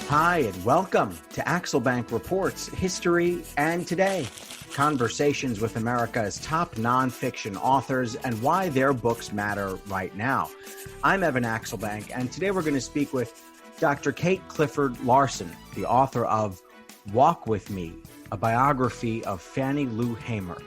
Hi, and welcome to Axelbank Reports History and Today. Conversations with America's top nonfiction authors and why their books matter right now. I'm Evan Axelbank, and today we're going to speak with Dr. Kate Clifford Larson, the author of Walk With Me, a biography of Fannie Lou Hamer.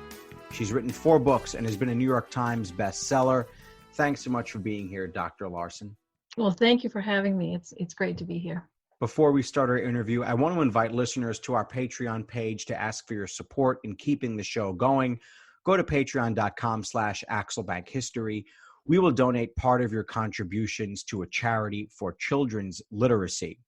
She's written 4 books and has been a New York Times bestseller. Thanks so much for being here, Dr. Larson. Well, thank you for having me. It's great to be here. Before we start our interview, I want to invite listeners to our Patreon page to ask for your support in keeping the show going. Go to patreon.com/AxelbankHistory. We will donate part of your contributions to a charity for children's literacy.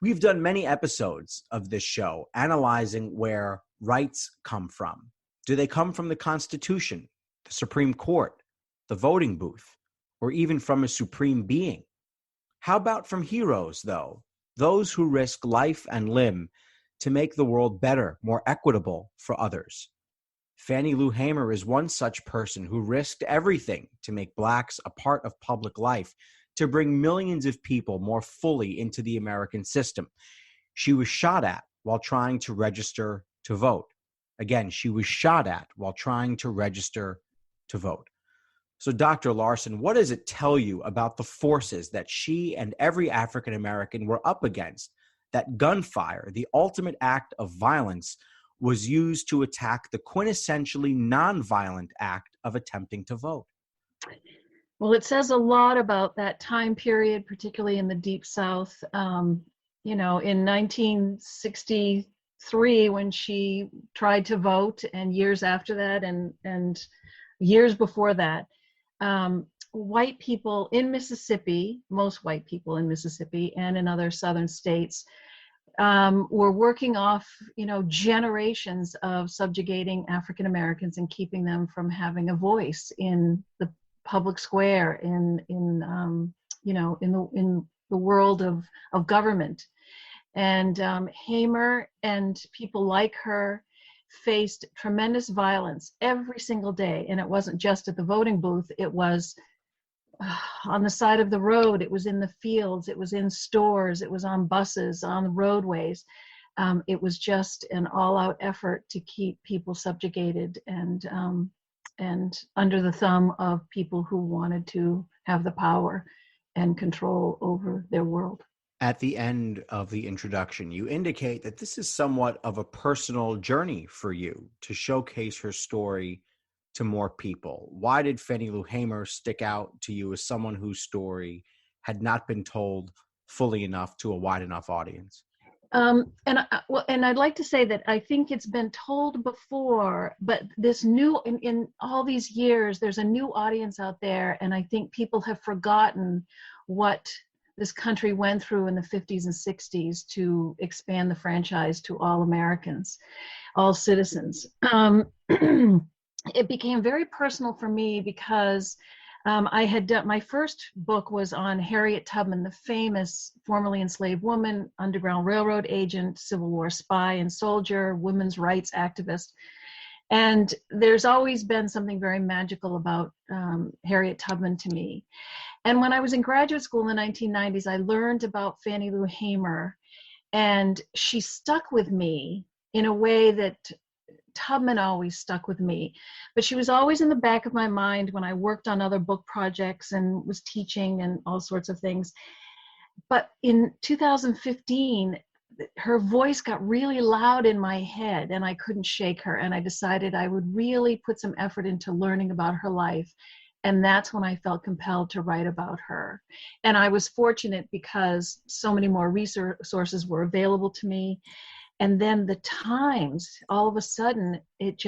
We've done many episodes of this show analyzing where rights come from. Do they come from the Constitution, the Supreme Court, the voting booth, or even from a supreme being? How about from heroes, though? Those who risk life and limb to make the world better, more equitable for others. Fannie Lou Hamer is one such person who risked everything to make Blacks a part of public life, to bring millions of people more fully into the American system. She was shot at while trying to register to vote. Again, she was shot at while trying to register to vote. So, Dr. Larson, what does it tell you about the forces that she and every African American were up against, that gunfire, the ultimate act of violence, was used to attack the quintessentially nonviolent act of attempting to vote? Well, it says a lot about that time period, particularly in the Deep South. In 1963, when she tried to vote, and years after that, and years before that, white people in Mississippi, most white people in Mississippi and in other southern states, were working off, generations of subjugating African Americans and keeping them from having a voice in the public square, in the world of government. And Hamer and people like her faced tremendous violence every single day. And it wasn't just at the voting booth. It was on the side of the road. It was in the fields. It was in stores. It was on buses, on the roadways. It was just an all-out effort to keep people subjugated and under the thumb of people who wanted to have the power and control over their world. At the end of the introduction, you indicate that this is somewhat of a personal journey for you to showcase her story to more people. Why did Fannie Lou Hamer stick out to you as someone whose story had not been told fully enough to a wide enough audience? And I'd like to say that I think it's been told before, but this new, in all these years, there's a new audience out there, and I think people have forgotten what this country went through in the 50s and 60s to expand the franchise to all Americans, all citizens. It became very personal for me because I had done, my first book was on Harriet Tubman, the famous formerly enslaved woman, Underground Railroad agent, Civil War spy and soldier, women's rights activist. And there's always been something very magical about Harriet Tubman to me. And when I was in graduate school in the 1990s, I learned about Fannie Lou Hamer, and she stuck with me in a way that Tubman always stuck with me. But she was always in the back of my mind when I worked on other book projects and was teaching and all sorts of things. But in 2015, her voice got really loud in my head and I couldn't shake her. And I decided I would really put some effort into learning about her life. And that's when I felt compelled to write about her. And I was fortunate because so many more resources were available to me. And then the Times, all of a sudden, it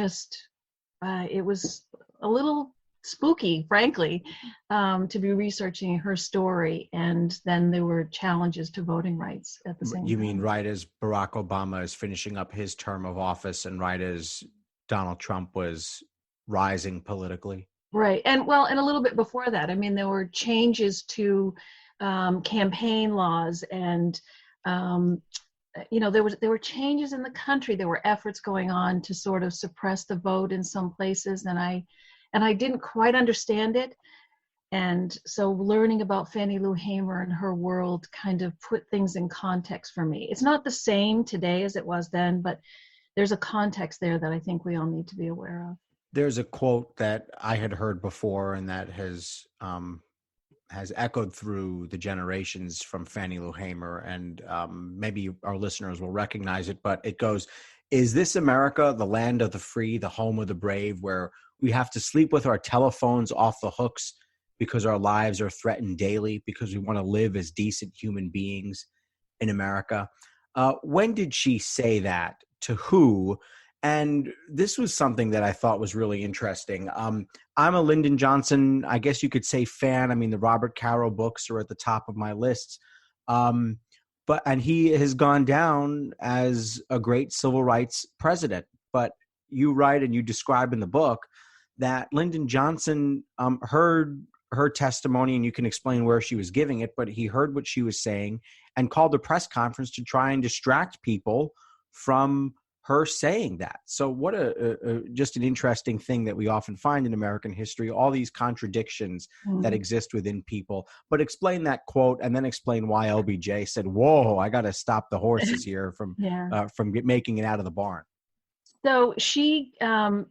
was a little spooky, frankly, to be researching her story. And then there were challenges to voting rights at the same time. You mean right as Barack Obama is finishing up his term of office and right as Donald Trump was rising politically? Right. And a little bit before that. I mean, there were changes to campaign laws and, there were changes in the country. There were efforts going on to sort of suppress the vote in some places. And I didn't quite understand it. And so learning about Fannie Lou Hamer and her world kind of put things in context for me. It's not the same today as it was then, but there's a context there that I think we all need to be aware of. There's a quote that I had heard before, and that has echoed through the generations from Fannie Lou Hamer, and maybe our listeners will recognize it, but it goes, "Is this America, the land of the free, the home of the brave, where we have to sleep with our telephones off the hooks because our lives are threatened daily, because we want to live as decent human beings in America?" When did she say that? To who? And this was something that I thought was really interesting. I'm a Lyndon Johnson, I guess you could say, fan. I mean, the Robert Caro books are at the top of my list. And he has gone down as a great civil rights president. But you write and you describe in the book that Lyndon Johnson heard her testimony, and you can explain where she was giving it, but he heard what she was saying and called a press conference to try and distract people from her saying that. So what just an interesting thing that we often find in American history, all these contradictions that exist within people. But explain that quote, and then explain why LBJ said, "Whoa, I got to stop the horses here from making it out of the barn." So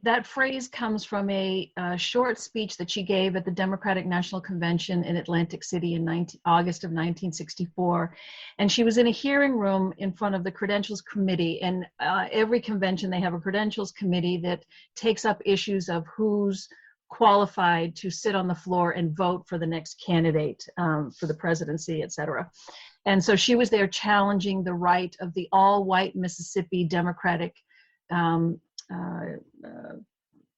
that phrase comes from a short speech that she gave at the Democratic National Convention in Atlantic City in August of 1964. And she was in a hearing room in front of the Credentials Committee. And every convention, they have a Credentials Committee that takes up issues of who's qualified to sit on the floor and vote for the next candidate for the presidency, et cetera. And so she was there challenging the right of the all-white Mississippi Democratic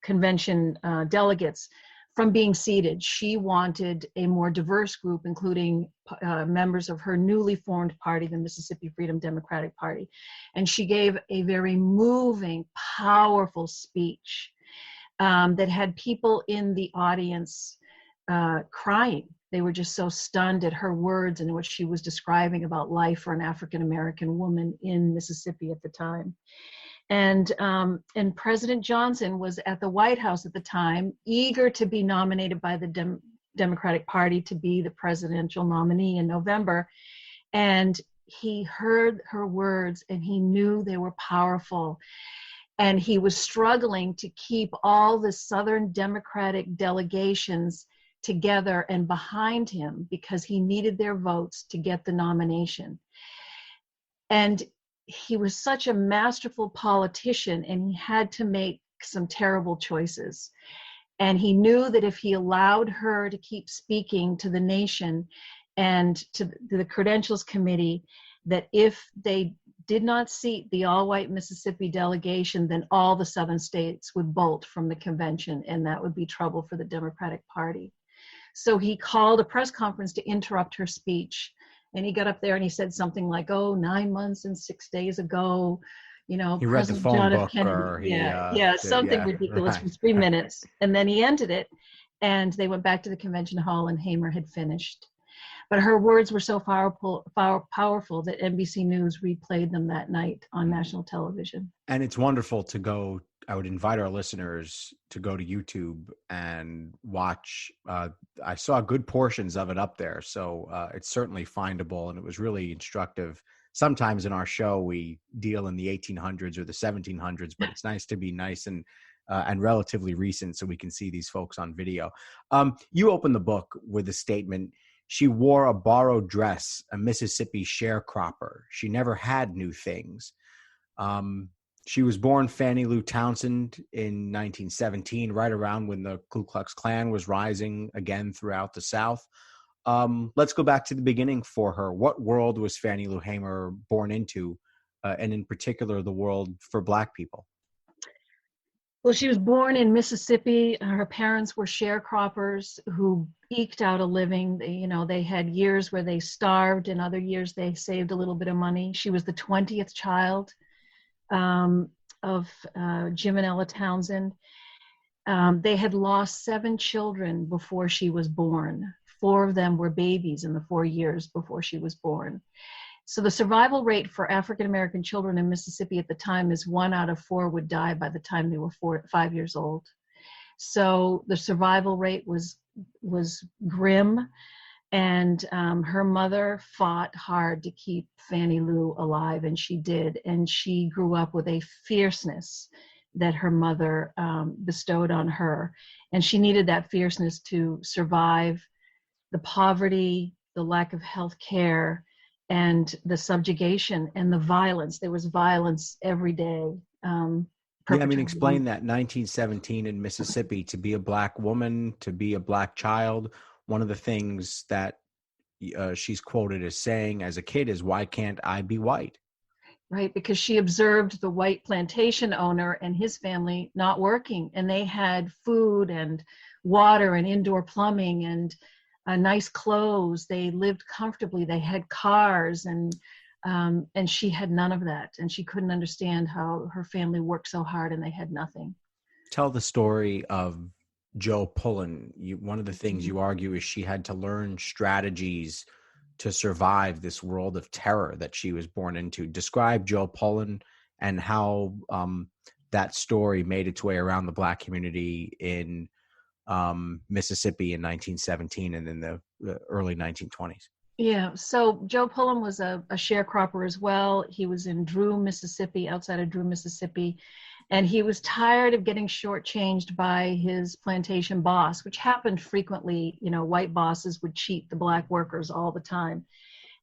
convention delegates from being seated. She wanted a more diverse group, including members of her newly formed party, the Mississippi Freedom Democratic Party. And she gave a very moving, powerful speech that had people in the audience crying. They were just so stunned at her words and what she was describing about life for an African-American woman in Mississippi at the time. And President Johnson was at the White House at the time, eager to be nominated by the Democratic Party to be the presidential nominee in November. And he heard her words and he knew they were powerful. And he was struggling to keep all the Southern Democratic delegations together and behind him because he needed their votes to get the nomination. And he was such a masterful politician, and he had to make some terrible choices. And he knew that if he allowed her to keep speaking to the nation and to the Credentials Committee, that if they did not seat the all-white Mississippi delegation, then all the Southern states would bolt from the convention, and that would be trouble for the Democratic Party. So he called a press conference to interrupt her speech. And he got up there and he said something like, 9 months and 6 days ago, he read the phone book Kennedy, something ridiculous for 3 minutes. And then he ended it, and they went back to the convention hall, and Hamer had finished. But her words were so powerful that NBC News replayed them that night on national television. And it's wonderful to go. I would invite our listeners to go to YouTube and watch. I saw good portions of it up there, so it's certainly findable, and it was really instructive. Sometimes in our show we deal in the 1800s or the 1700s, but it's nice to be nice and relatively recent so we can see these folks on video. You open the book with a statement: "She wore a borrowed dress, a Mississippi sharecropper. She never had new things." She was born Fannie Lou Townsend in 1917, right around when the Ku Klux Klan was rising again throughout the South. Let's go back to the beginning for her. What world was Fannie Lou Hamer born into, and in particular, the world for Black people? Well, she was born in Mississippi. Her parents were sharecroppers who eked out a living. They had years where they starved, and other years they saved a little bit of money. She was the 20th child of Jim and Ella Townsend. They had lost 7 children before she was born. 4 of them were babies in the 4 years before she was born. So the survival rate for African-American children in Mississippi at the time is 1 out of 4 would die by the time they were 5 years old. So the survival rate was was grim. And her mother fought hard to keep Fannie Lou alive, and she did. And she grew up with a fierceness that her mother bestowed on her. And she needed that fierceness to survive the poverty, the lack of health care, and the subjugation and the violence. There was violence every day. Yeah, I mean, explain that. 1917 in Mississippi, to be a Black woman, to be a Black child, one of the things that she's quoted as saying as a kid is, "Why can't I be white?" Right, because she observed the white plantation owner and his family not working, and they had food and water and indoor plumbing and nice clothes. They lived comfortably. They had cars, and she had none of that, and she couldn't understand how her family worked so hard and they had nothing. Tell the story of Joe Pullen. One of the things you argue is she had to learn strategies to survive this world of terror that she was born into. Describe Joe Pullen and how that story made its way around the Black community in Mississippi in 1917 and in the early 1920s. Yeah, so Joe Pullen was a sharecropper as well. He was in Drew, Mississippi, outside of Drew, Mississippi. And he was tired of getting shortchanged by his plantation boss, which happened frequently. You know, white bosses would cheat the Black workers all the time.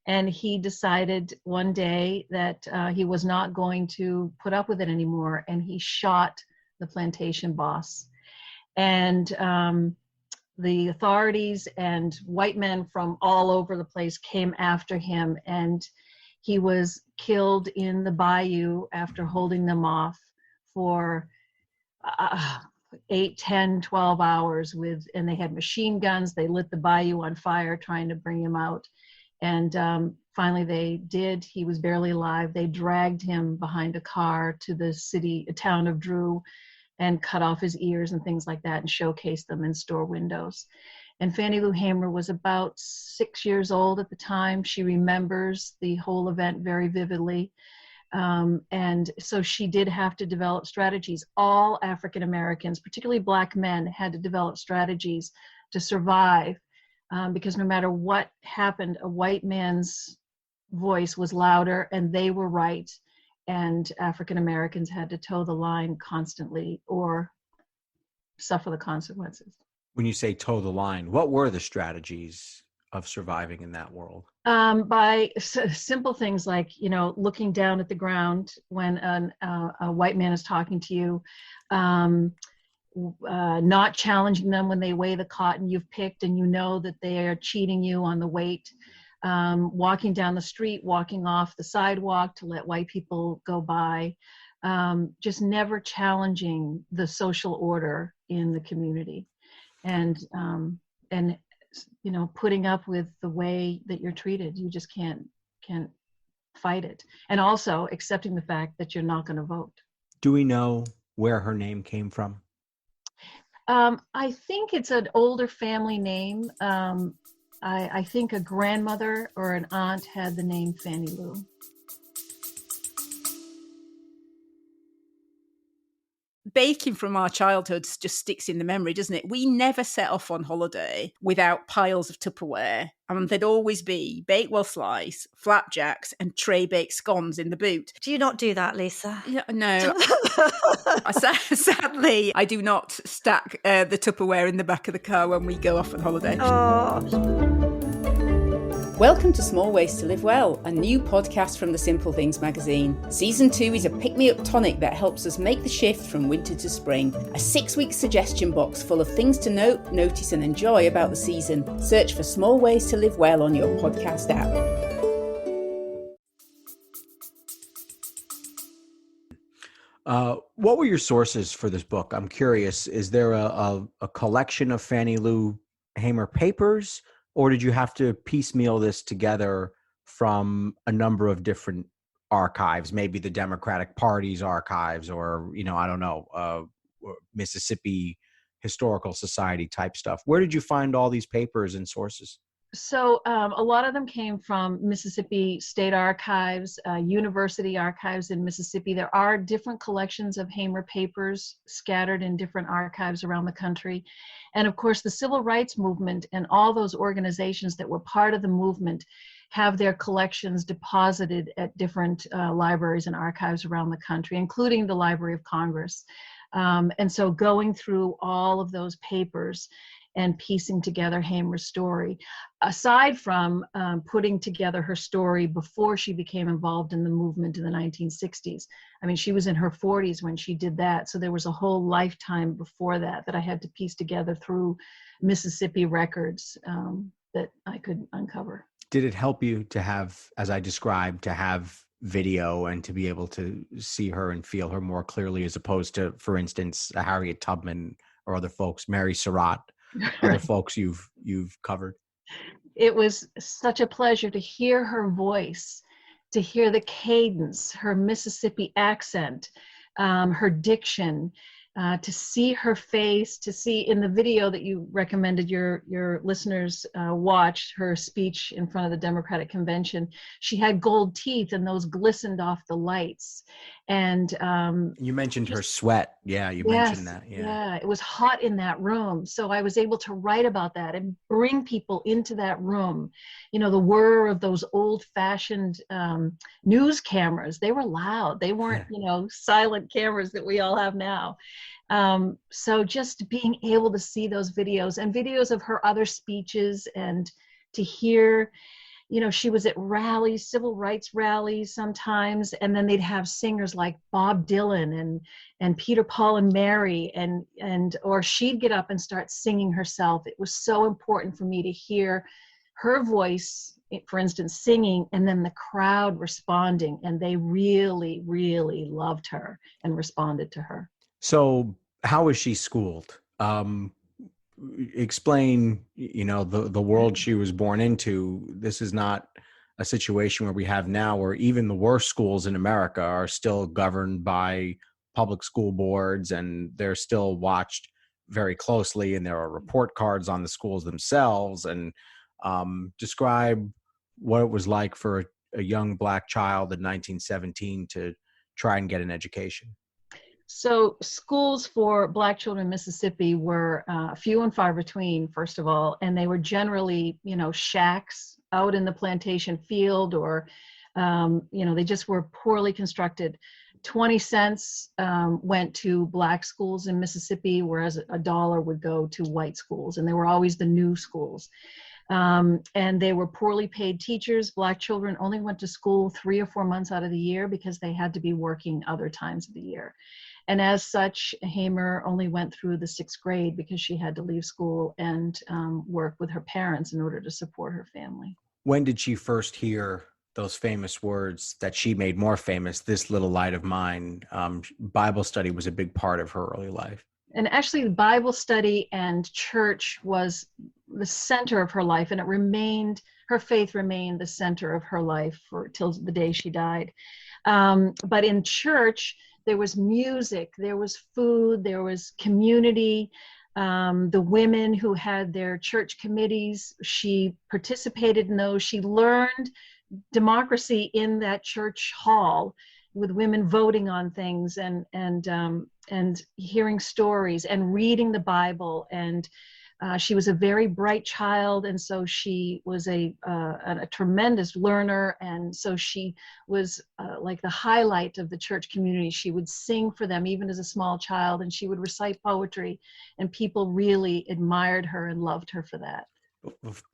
And he decided one day that he was not going to put up with it anymore. And he shot the plantation boss. And the authorities and white men from all over the place came after him. And he was killed in the bayou after holding them off for 8, 10, 12 hours and they had machine guns. They lit the bayou on fire trying to bring him out. And finally they did. He was barely alive. They dragged him behind a car to the town of Drew and cut off his ears and things like that and showcased them in store windows. And Fannie Lou Hamer was about 6 years old at the time. She remembers the whole event very vividly. And so she did have to develop strategies. All African Americans, particularly Black men, had to develop strategies to survive, because no matter what happened, a white man's voice was louder and they were right. And African Americans had to toe the line constantly or suffer the consequences. When you say toe the line, what were the strategies of surviving in that world? By simple things like, looking down at the ground when a white man is talking to you, not challenging them when they weigh the cotton you've picked and you know that they are cheating you on the weight, walking down the street, walking off the sidewalk to let white people go by, just never challenging the social order in the community, and putting up with the way that you're treated. You just can't fight it. And also accepting the fact that you're not going to vote. Do we know where her name came from? I think it's an older family name. I think a grandmother or an aunt had the name Fannie Lou. Baking from our childhoods just sticks in the memory, doesn't it? We never set off on holiday without piles of Tupperware, and there'd always be Bakewell slice, flapjacks, and tray baked scones in the boot. Do you not do that, Lisa? Yeah, no. Sadly, I do not stack the Tupperware in the back of the car when we go off on holiday. Oh. Welcome to Small Ways to Live Well, a new podcast from the Simple Things magazine. Season 2 is a pick-me-up tonic that helps us make the shift from winter to spring. A 6-week suggestion box full of things to note, notice and enjoy about the season. Search for Small Ways to Live Well on your podcast app. What were your sources for this book? I'm curious. Is there a collection of Fannie Lou Hamer papers? Or did you have to piecemeal this together from a number of different archives, maybe the Democratic Party's archives or, I don't know, Mississippi Historical Society type stuff? Where did you find all these papers and sources? So a lot of them came from Mississippi State Archives, university archives in Mississippi. There are different collections of Hamer papers scattered in different archives around the country. And of course, the civil rights movement and all those organizations that were part of the movement have their collections deposited at different libraries and archives around the country, including the Library of Congress. And so going through all of those papers and piecing together Hamer's story, aside from putting together her story before she became involved in the movement in the 1960s. I mean, she was in her 40s when she did that. So there was a whole lifetime before that I had to piece together through Mississippi records that I could uncover. Did it help you to have, as I described, to have video and to be able to see her and feel her more clearly, as opposed to, for instance, a Harriet Tubman or other folks, Mary Surratt, other folks you've covered? It was such a pleasure to hear her voice, to hear the cadence, her Mississippi accent, her diction, to see her face, to see in the video that you recommended your listeners watch her speech in front of the Democratic Convention. She had gold teeth and those glistened off the lights. And you mentioned her sweat. Yeah, you mentioned that. Yeah, it was hot in that room. So I was able to write about that and bring people into that room. You know, the whir of those old-fashioned news cameras, they were loud. They weren't, silent cameras that we all have now. So just being able to see those videos and videos of her other speeches and to hear, she was at rallies, civil rights rallies sometimes, and then they'd have singers like Bob Dylan and Peter, Paul, and Mary, or she'd get up and start singing herself. It was so important for me to hear her voice, for instance, singing, and then the crowd responding, and they really, really loved her and responded to her. So how was she schooled? Explain, the world she was born into. This is not a situation where we have now where even the worst schools in America are still governed by public school boards, and they're still watched very closely, and there are report cards on the schools themselves. And describe what it was like for a young Black child in 1917 to try and get an education. So schools for Black children in Mississippi were few and far between, first of all, and they were generally, shacks out in the plantation field, or, they just were poorly constructed. 20 cents went to Black schools in Mississippi, whereas $1 would go to white schools, and they were always the new schools. And they were poorly paid teachers. Black children only went to school 3 or 4 months out of the year because they had to be working other times of the year. And as such, Hamer only went through the 6th grade because she had to leave school and work with her parents in order to support her family. When did she first hear those famous words that she made more famous, "This little light of mine"? Bible study was a big part of her early life. And actually, the Bible study and church was the center of her life, and her faith remained the center of her life till the day she died. But in church, there was music, there was food, there was community. The women who had their church committees, she participated in those. She learned democracy in that church hall with women voting on things and hearing stories and reading the Bible. And she was a very bright child, and so she was a tremendous learner, and so she was like the highlight of the church community. She would sing for them even as a small child, and she would recite poetry, and people really admired her and loved her for that.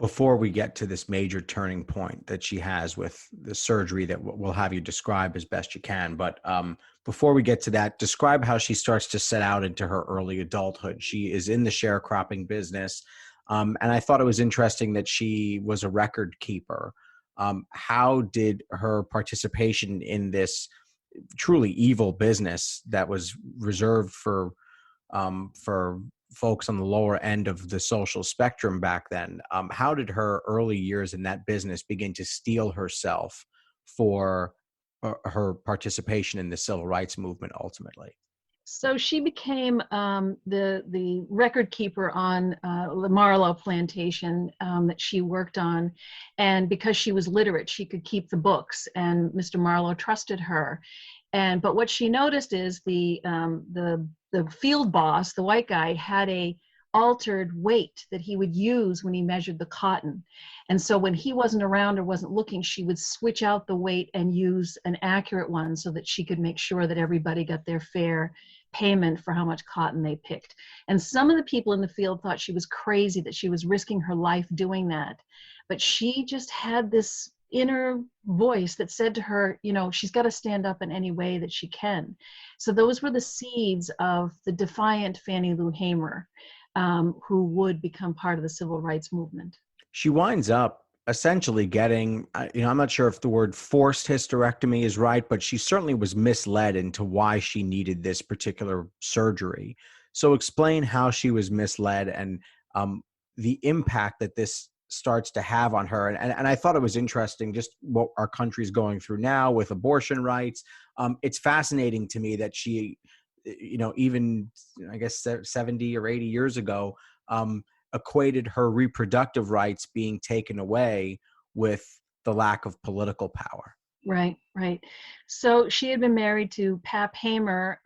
Before we get to this major turning point that she has with the surgery that we'll have you describe as best you can, but before we get to that, describe how she starts to set out into her early adulthood. She is in the sharecropping business, and I thought it was interesting that she was a record keeper. How did her participation in this truly evil business that was reserved for folks on the lower end of the social spectrum back then, how did her early years in that business begin to steel herself for her participation in the civil rights movement ultimately? So she became the record keeper on the Marlowe plantation that she worked on, and because she was literate, she could keep the books, and Mr. Marlowe trusted her. But what she noticed is the field boss, the white guy, had a altered weight that he would use when he measured the cotton. And so when he wasn't around or wasn't looking, she would switch out the weight and use an accurate one so that she could make sure that everybody got their fair payment for how much cotton they picked. And some of the people in the field thought she was crazy, that she was risking her life doing that. But she just had this inner voice that said to her, you know, she's got to stand up in any way that she can. So those were the seeds of the defiant Fannie Lou Hamer, who would become part of the civil rights movement. She winds up essentially getting, I'm not sure if the word forced hysterectomy is right, but she certainly was misled into why she needed this particular surgery. So explain how she was misled and the impact that this starts to have on her. And I thought it was interesting just what our country is going through now with abortion rights. It's fascinating to me that she, even I guess 70 or 80 years ago, equated her reproductive rights being taken away with the lack of political power. Right. So she had been married to Pap Hamer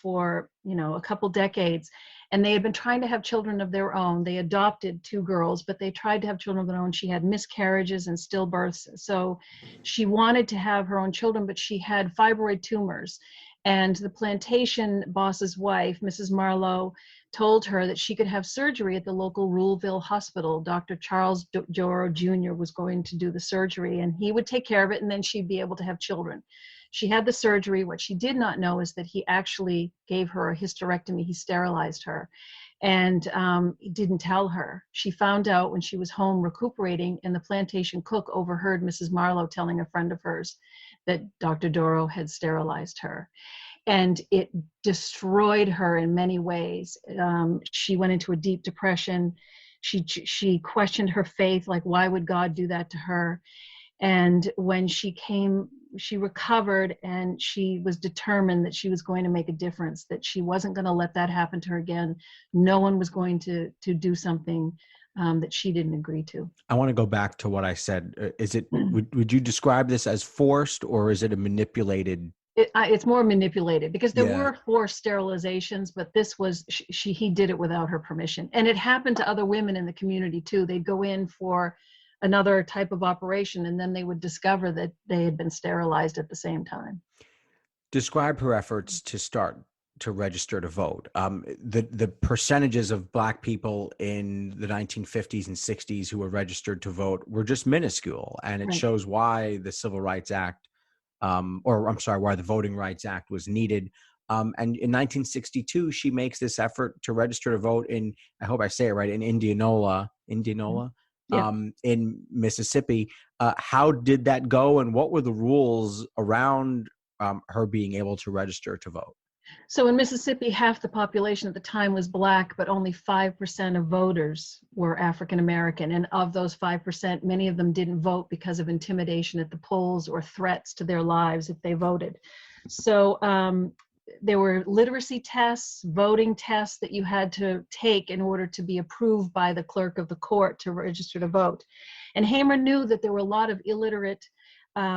for, a couple decades, and they had been trying to have children of their own. They adopted 2 girls, but they tried to have children of their own. She had miscarriages and stillbirths. So she wanted to have her own children, but she had fibroid tumors. And the plantation boss's wife, Mrs. Marlowe, told her that she could have surgery at the local Ruleville hospital. Dr. Charles Doro Jr. was going to do the surgery, and he would take care of it, and then she'd be able to have children. She had the surgery. What she did not know is that he actually gave her a hysterectomy. He sterilized her, and he didn't tell her. She found out when she was home recuperating, and the plantation cook overheard Mrs. Marlowe telling a friend of hers that Dr. Doro had sterilized her. And it destroyed her in many ways. She went into a deep depression. She questioned her faith, like, why would God do that to her? And when she recovered, and she was determined that she was going to make a difference, that she wasn't going to let that happen to her again. No one was going to do something that she didn't agree to. I want to go back to what I said. Would you describe this as forced, or is it a manipulated? It's more manipulated, because there were forced sterilizations, but this was, he did it without her permission. And it happened to other women in the community too. They'd go in for another type of operation, and then they would discover that they had been sterilized at the same time. Describe her efforts to start to register to vote. The percentages of Black people in the 1950s and 60s who were registered to vote were just minuscule. And it shows why the Civil Rights Act, why the Voting Rights Act was needed. And in 1962, she makes this effort to register to vote in, I hope I say it right, in Indianola, in Mississippi. How did that go, and what were the rules around her being able to register to vote? So in Mississippi, half the population at the time was Black, but only 5% of voters were African American. And of those 5%, many of them didn't vote because of intimidation at the polls or threats to their lives if they voted. So there were literacy tests, voting tests that you had to take in order to be approved by the clerk of the court to register to vote. And Hamer knew that there were a lot of illiterate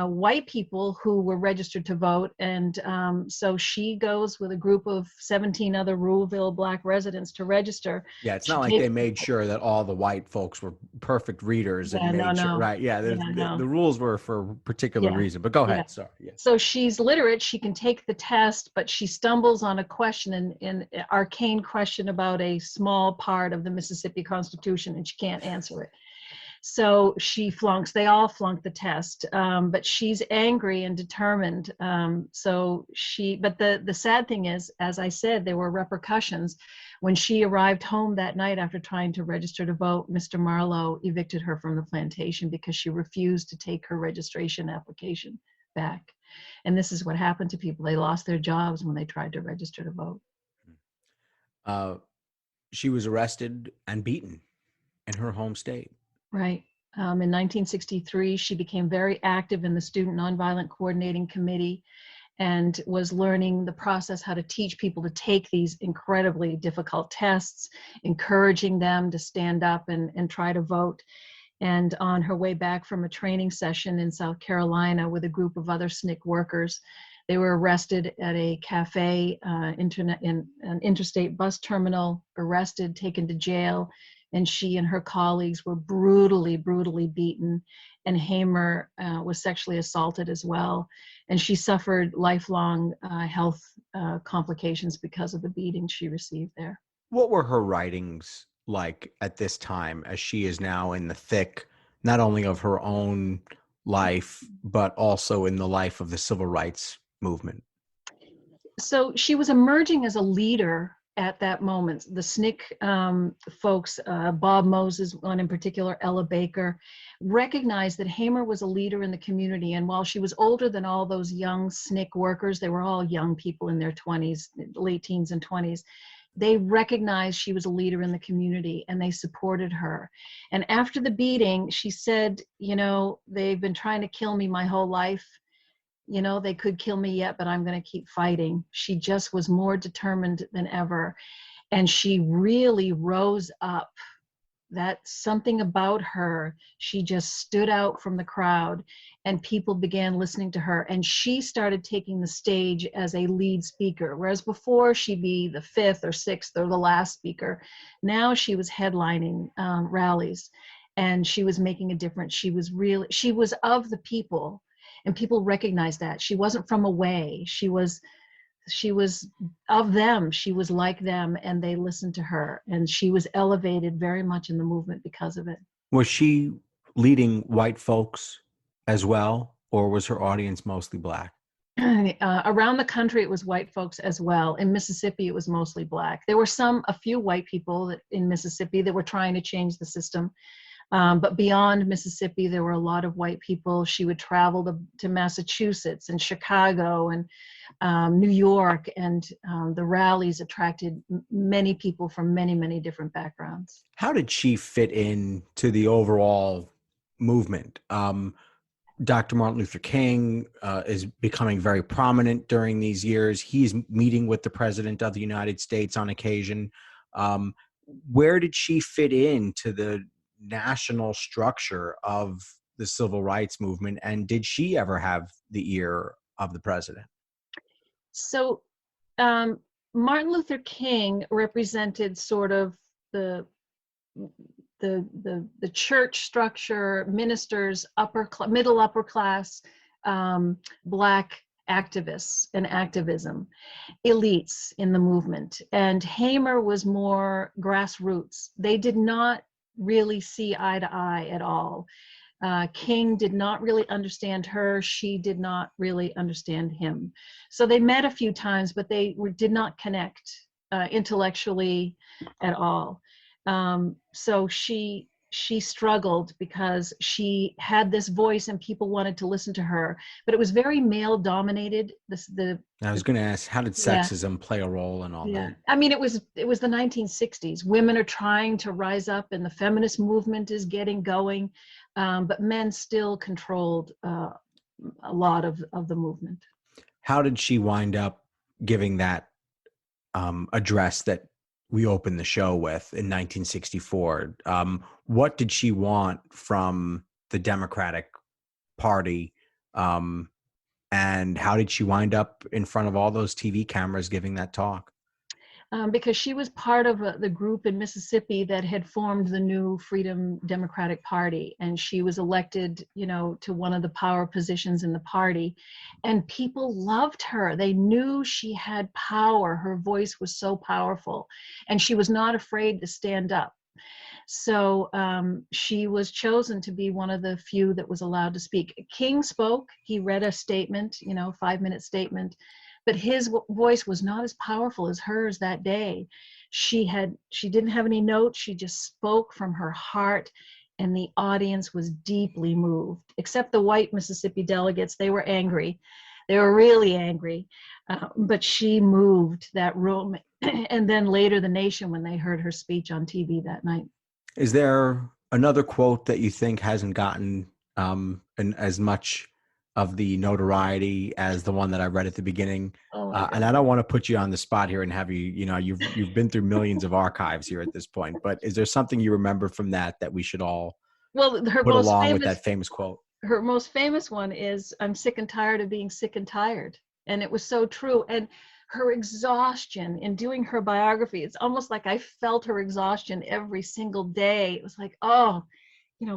white people who were registered to vote. And so she goes with a group of 17 other Ruleville Black residents to register. Yeah, it's not like they made sure that all the white folks were perfect readers and made sure, right? Yeah, the rules were for a particular reason. But go ahead, sorry. Yeah. So she's literate, she can take the test, but she stumbles on a question, an arcane question about a small part of the Mississippi Constitution, and she can't answer it. So she flunks. They all flunk the test, but she's angry and determined. But the sad thing is, as I said, there were repercussions. When she arrived home that night after trying to register to vote, Mr. Marlowe evicted her from the plantation because she refused to take her registration application back. And this is what happened to people. They lost their jobs when they tried to register to vote. She was arrested and beaten in her home state. Right. In 1963, she became very active in the Student Nonviolent Coordinating Committee, and was learning the process, how to teach people to take these incredibly difficult tests, encouraging them to stand up and try to vote. And on her way back from a training session in South Carolina with a group of other SNCC workers, they were arrested at a cafe, in an interstate bus terminal, arrested, taken to jail, and she and her colleagues were brutally, brutally beaten. And Hamer was sexually assaulted as well. And she suffered lifelong health complications because of the beating she received there. What were her writings like at this time, as she is now in the thick, not only of her own life, but also in the life of the civil rights movement? So she was emerging as a leader at that moment. The SNCC folks, Bob Moses, one in particular, Ella Baker, recognized that Hamer was a leader in the community. And while she was older than all those young SNCC workers, they were all young people in their 20s, late teens and 20s, they recognized she was a leader in the community and they supported her. And after the beating, she said, you know, they've been trying to kill me my whole life. You know, they could kill me yet, but I'm going to keep fighting. She just was more determined than ever. And she really rose up. That's something about her. She just stood out from the crowd and people began listening to her. And she started taking the stage as a lead speaker, whereas before she'd be the fifth or sixth or the last speaker. Now she was headlining rallies and she was making a difference. She was of the people. And people recognized that. She wasn't from away. She was of them. She was like them, and they listened to her. And she was elevated very much in the movement because of it. Was she leading white folks as well, or was her audience mostly Black? Around the country, it was white folks as well. In Mississippi, it was mostly Black. There were a few white people in Mississippi that were trying to change the system. But beyond Mississippi, there were a lot of white people. She would travel to Massachusetts and Chicago and New York, and the rallies attracted many people from many, many different backgrounds. How did she fit in to the overall movement? Dr. Martin Luther King is becoming very prominent during these years. He's meeting with the President of the United States on occasion. Where did she fit into the national structure of the civil rights movement, and did she ever have the ear of the president? So Martin Luther King represented sort of the church structure, ministers, middle upper class, Black activists and activism, elites in the movement. And Hamer was more grassroots. They did not really see eye to eye at all. King did not really understand her. She did not really understand him. So they met a few times, but they did not connect intellectually at all. So she struggled because she had this voice and people wanted to listen to her, but it was very male dominated. I was going to ask, how did sexism play a role in all that? I mean, it was the 1960s. Women are trying to rise up and the feminist movement is getting going, but men still controlled a lot of the movement. How did she wind up giving that address that we opened the show with in 1964? What did she want from the Democratic Party? And how did she wind up in front of all those TV cameras giving that talk? Because she was part of the group in Mississippi that had formed the new Freedom Democratic Party, and she was elected, to one of the power positions in the party, and people loved her. They knew she had power. Her voice was so powerful, and she was not afraid to stand up. So she was chosen to be one of the few that was allowed to speak. King spoke. He read a statement, 5-minute statement. But his voice was not as powerful as hers that day. She didn't have any notes. She just spoke from her heart, and the audience was deeply moved. Except the white Mississippi delegates, they were angry. They were really angry. But she moved that room, and then later the nation when they heard her speech on TV that night. Is there another quote that you think hasn't gotten as much of the notoriety as the one that I read at the beginning. Oh my And I God. don't want to put you on the spot here and have you, you've been through millions of archives here at this point, but is there something you remember from that we should all Well, put along with that famous quote? her most famous one is, "I'm sick and tired of being sick and tired." And it was so true. And her exhaustion in doing her biography, it's almost like I felt her exhaustion every single day. It was like, oh,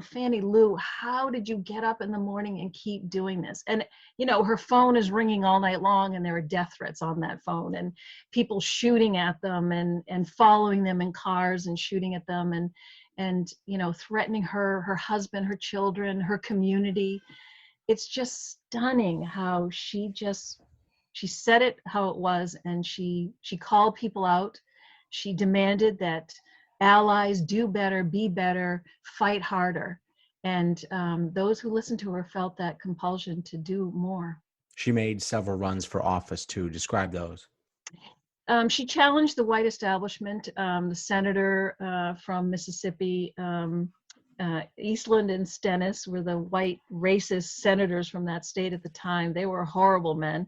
Fannie Lou, how did you get up in the morning and keep doing this? And, her phone is ringing all night long, and there are death threats on that phone, and people shooting at them and following them in cars and shooting at them and threatening her husband, her children, her community. It's just stunning how she said it how it was, and she called people out. She demanded that allies do better, be better, fight harder. And those who listened to her felt that compulsion to do more. She made several runs for office too. Describe those. She challenged the white establishment. The senator from Mississippi, Eastland and Stennis were the white racist senators from that state at the time. They were horrible men.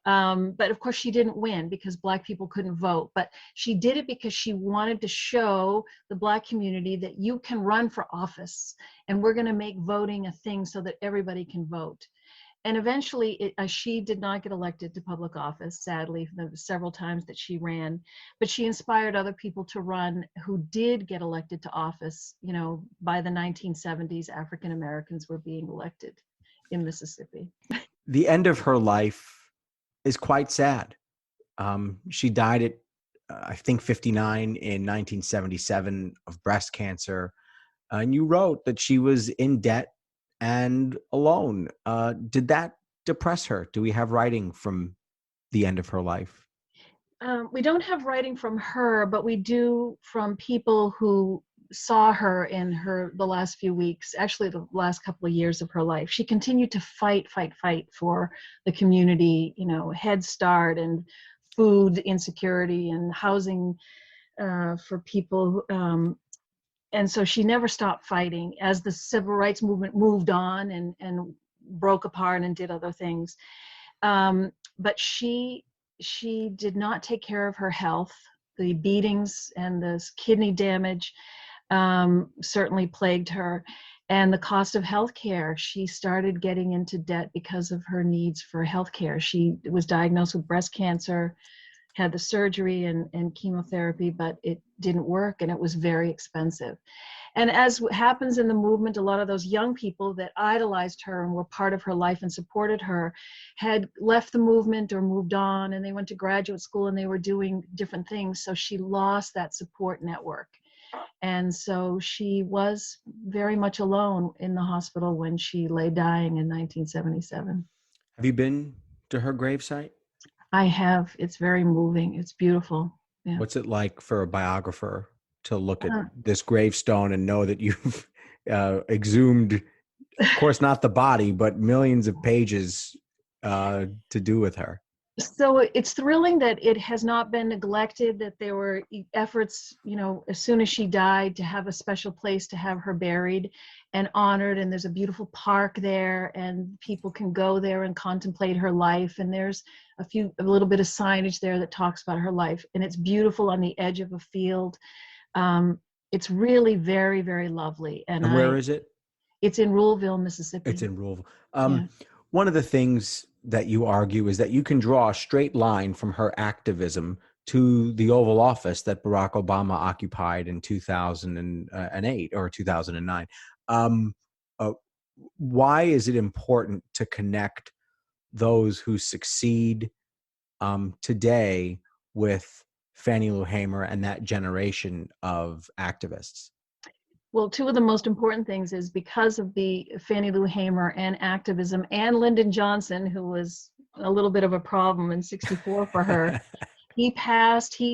But of course she didn't win because Black people couldn't vote. But she did it because she wanted to show the Black community that you can run for office, and we're going to make voting a thing so that everybody can vote. And eventually she did not get elected to public office, sadly, the several times that she ran, but she inspired other people to run who did get elected to office. By the 1970s, African Americans were being elected in Mississippi. The end of her life is quite sad. She died at, I think, 59 in 1977 of breast cancer. And you wrote that she was in debt and alone. Did that depress her? Do we have writing from the end of her life? We don't have writing from her, but we do from people who saw her in the last few weeks, actually the last couple of years of her life. She continued to fight for the community, Head Start and food insecurity and housing for people. And so she never stopped fighting as the civil rights movement moved on and broke apart and did other things. But she did not take care of her health. The beatings and the kidney damage certainly plagued her. And the cost of health care, she started getting into debt because of her needs for health care. She was diagnosed with breast cancer, had the surgery and chemotherapy, but it didn't work, and it was very expensive. And as happens in the movement, a lot of those young people that idolized her and were part of her life and supported her had left the movement or moved on, and they went to graduate school and they were doing different things. So she lost that support network. And so she was very much alone in the hospital when she lay dying in 1977. Have you been to her gravesite? I have. It's very moving. It's beautiful. Yeah. What's it like for a biographer to look at this gravestone and know that you've exhumed, of course, not the body, but millions of pages to do with her? So it's thrilling that it has not been neglected, that there were efforts, as soon as she died, to have a special place to have her buried and honored. And there's a beautiful park there, and people can go there and contemplate her life. And there's a little bit of signage there that talks about her life. And it's beautiful on the edge of a field. It's really very, very lovely. And where is it? It's in Ruleville, Mississippi. It's in Ruleville. One of the things that you argue is that you can draw a straight line from her activism to the Oval Office that Barack Obama occupied in 2008 or 2009. Why is it important to connect those who succeed today with Fannie Lou Hamer and that generation of activists? Well, two of the most important things is because of the Fannie Lou Hamer and activism, and Lyndon Johnson, who was a little bit of a problem in '64 for her. He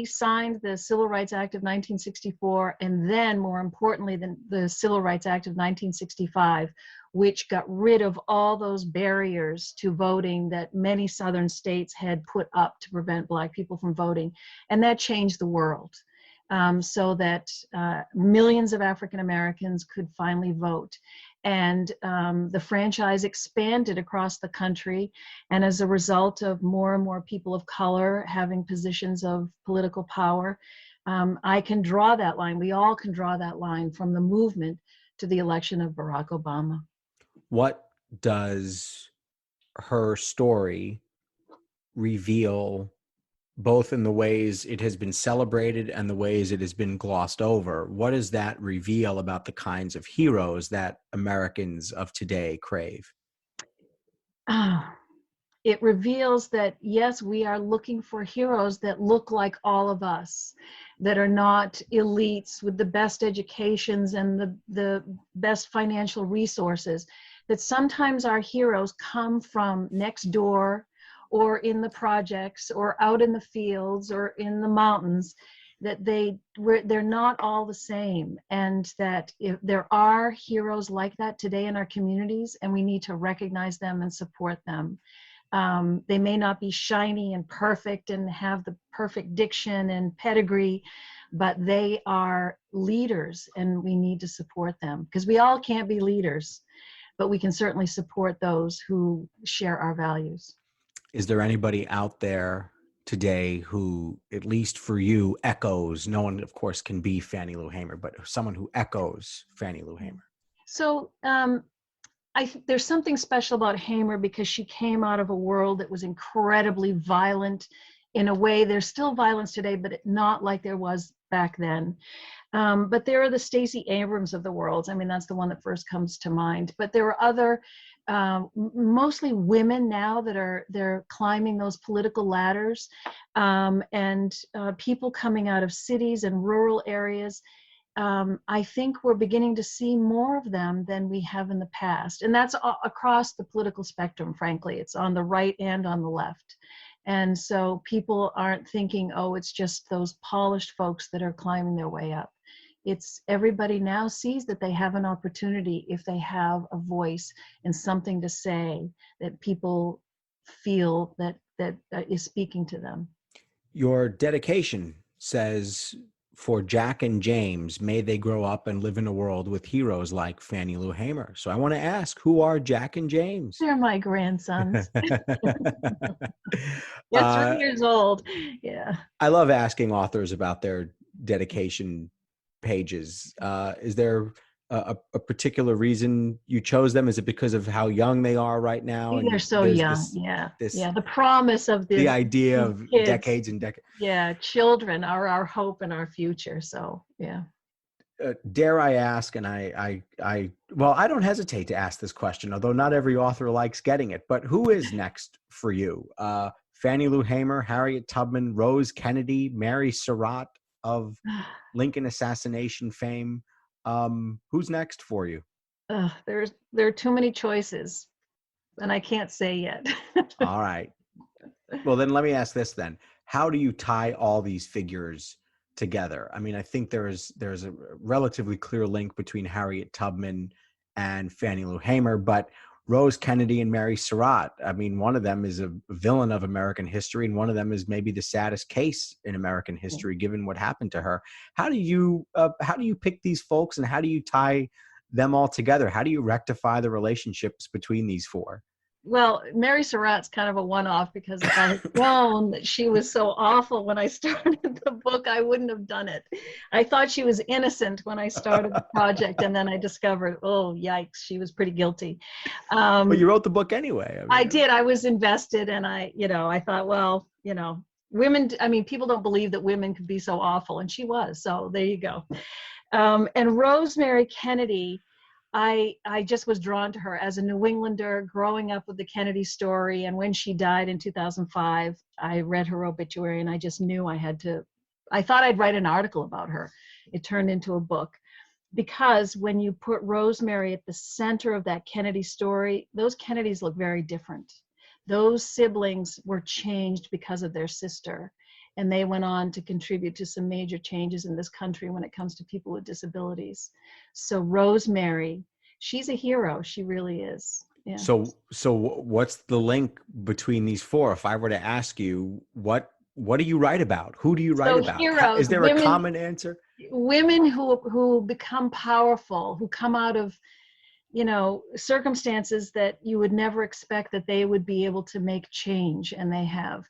signed the Civil Rights Act of 1964, and then, more importantly, the Civil Rights Act of 1965, which got rid of all those barriers to voting that many Southern states had put up to prevent Black people from voting. And that changed the world. So that millions of African Americans could finally vote. And the franchise expanded across the country. And as a result of more and more people of color having positions of political power, I can draw that line. We all can draw that line from the movement to the election of Barack Obama. What does her story reveal, both in the ways it has been celebrated and the ways it has been glossed over? What does that reveal about the kinds of heroes that Americans of today crave? It reveals that, yes, we are looking for heroes that look like all of us, that are not elites with the best educations and the best financial resources, that sometimes our heroes come from next door or in the projects or out in the fields or in the mountains, that they're not all the same, and that if there are heroes like that today in our communities, and we need to recognize them and support them. They may not be shiny and perfect and have the perfect diction and pedigree, but they are leaders, and we need to support them, because we all can't be leaders, but we can certainly support those who share our values. Is there anybody out there today who, at least for you, echoes? No one, of course, can be Fannie Lou Hamer, but someone who echoes Fannie Lou Hamer. So there's something special about Hamer, because she came out of a world that was incredibly violent. In a way, there's still violence today, but not like there was back then. But there are the Stacey Abrams of the world. I mean, that's the one that first comes to mind. But there are other, mostly women now they're climbing those political ladders, and people coming out of cities and rural areas. I think we're beginning to see more of them than we have in the past. And that's across the political spectrum, frankly. It's on the right and on the left. And so people aren't thinking, oh, it's just those polished folks that are climbing their way up. It's everybody now sees that they have an opportunity if they have a voice and something to say that people feel that is speaking to them. Your dedication says, for Jack and James, may they grow up and live in a world with heroes like Fannie Lou Hamer. So I want to ask, who are Jack and James? They're my grandsons. They're 3 years old. Yeah. I love asking authors about their dedication pages. Is there a particular reason you chose them? Is it because of how young they are right now? They're so young. The promise of the idea of kids, decades and decades. Yeah, children are our hope and our future. So yeah. Dare I ask, and I don't hesitate to ask this question, although not every author likes getting it, but who is next for you? Fannie Lou Hamer, Harriet Tubman, Rose Kennedy, Mary Surratt of Lincoln assassination fame. Who's next for you? There are too many choices, and I can't say yet. All right. Well, then let me ask this then. How do you tie all these figures together? I mean, I think there's a relatively clear link between Harriet Tubman and Fannie Lou Hamer, but Rose Kennedy and Mary Surratt, I mean, one of them is a villain of American history, and one of them is maybe the saddest case in American history, given what happened to her. How do you pick these folks, and how do you tie them all together? How do you rectify the relationships between these four? Well, Mary Surratt's kind of a one-off, because if I had known that she was so awful when I started the book, I wouldn't have done it. I thought she was innocent when I started the project, and then I discovered, oh, yikes, she was pretty guilty. But you wrote the book anyway. I did. I was invested, and I thought, well, women, I mean, people don't believe that women could be so awful, and she was. So there you go. And Rosemary Kennedy, I just was drawn to her as a New Englander growing up with the Kennedy story. And when she died in 2005, I read her obituary, and I just knew I thought I'd write an article about her. It turned into a book, because when you put Rosemary at the center of that Kennedy story, those Kennedys look very different. Those siblings were changed because of their sister. And they went on to contribute to some major changes in this country when it comes to people with disabilities. So Rosemary, she's a hero. She really is. Yeah. So what's the link between these four? If I were to ask you, what do you write about? Who do you write about? Heroes, is there a common answer? Women who become powerful, who come out of circumstances that you would never expect that they would be able to make change, and they have.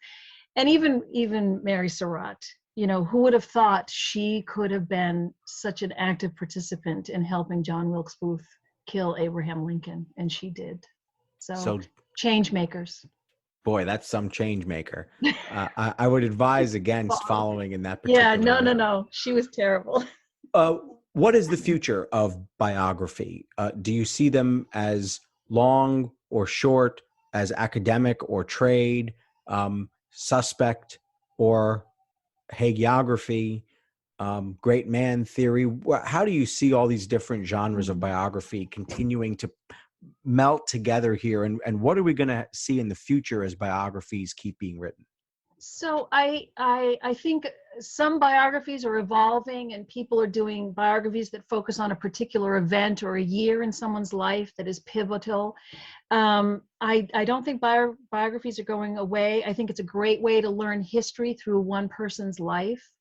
And even Mary Surratt, who would have thought she could have been such an active participant in helping John Wilkes Booth kill Abraham Lincoln, and she did. So change makers. Boy, that's some change maker. I would advise against following in that particular Yeah, no. She was terrible. What is the future of biography? Do you see them as long or short, as academic or trade, suspect or hagiography, great man theory? How do you see all these different genres of biography continuing to melt together here? And what are we going to see in the future as biographies keep being written? So I think some biographies are evolving, and people are doing biographies that focus on a particular event or a year in someone's life that is pivotal. I don't think biographies are going away. I think it's a great way to learn history through one person's life.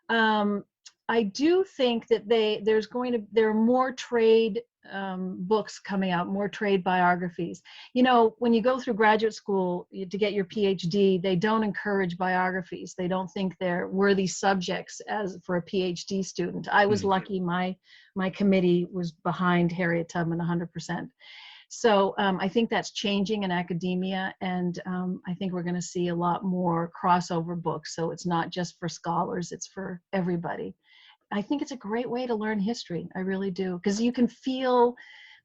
I do think that there are more trade books coming out, more trade biographies. When you go through graduate school to get your PhD, they don't encourage biographies. They don't think they're worthy subjects as for a PhD student. I was lucky; my committee was behind Harriet Tubman 100%. So I think that's changing in academia, and I think we're going to see a lot more crossover books. So it's not just for scholars; it's for everybody. I think it's a great way to learn history. I really do, because you can feel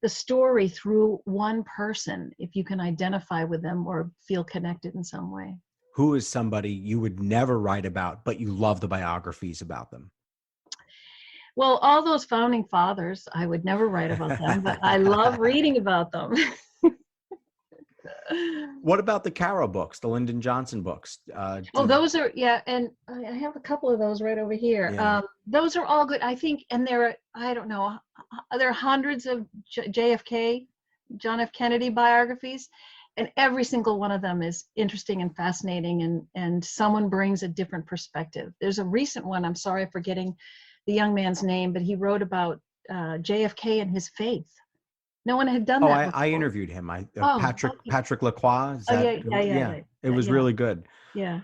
the story through one person if you can identify with them or feel connected in some way. Who is somebody you would never write about, but you love the biographies about them? Well, all those founding fathers, I would never write about them, but I love reading about them. What about the Caro books, the Lyndon Johnson books? Those are, and I have a couple of those right over here. Yeah. Those are all good, I think, and there are hundreds of JFK, John F. Kennedy biographies, and every single one of them is interesting and fascinating, and someone brings a different perspective. There's a recent one, I'm sorry for forgetting the young man's name, but he wrote about JFK and his faith. No one had done that before. I interviewed him. Patrick Lacroix. Yeah. It was really good. Yeah.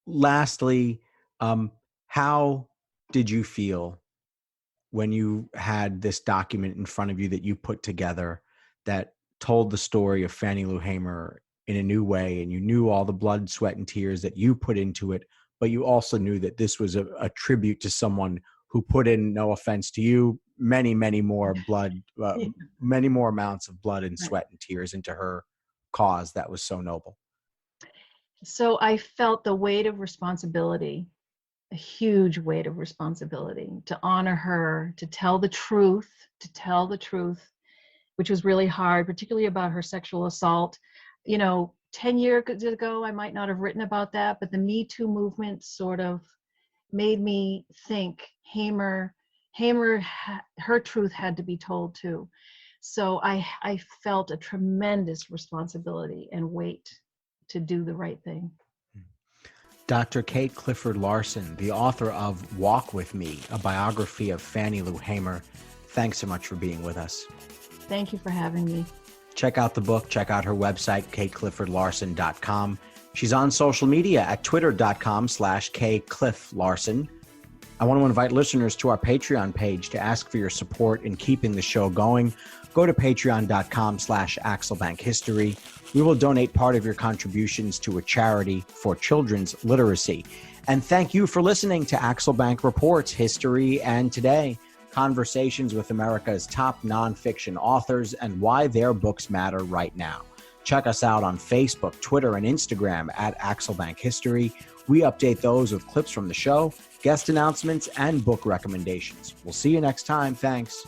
Lastly, how did you feel when you had this document in front of you that you put together that told the story of Fannie Lou Hamer in a new way, and you knew all the blood, sweat, and tears that you put into it, but you also knew that this was a tribute to someone who put in, no offense to you, many more many more amounts of blood and sweat and tears into her cause that was so noble? So I felt the weight of responsibility, a huge weight of responsibility, to honor her, to tell the truth, which was really hard, particularly about her sexual assault. 10 years ago, I might not have written about that, but the Me Too movement sort of made me think Hamer, her truth had to be told too. So I felt a tremendous responsibility and weight to do the right thing. Dr. Kate Clifford Larson, the author of Walk With Me, a biography of Fannie Lou Hamer, thanks so much for being with us. Thank you for having me. Check out the book. Check out her website, KateCliffordLarson.com. She's on social media at twitter.com/KCliffLarson. I want to invite listeners to our Patreon page to ask for your support in keeping the show going. Go to patreon.com/AxelBankHistory. We will donate part of your contributions to a charity for children's literacy. And thank you for listening to Axel Bank Reports, History and Today, conversations with America's top nonfiction authors and why their books matter right now. Check us out on Facebook, Twitter, and Instagram at Axel Bank History. We update those with clips from the show, guest announcements, and book recommendations. We'll see you next time. Thanks.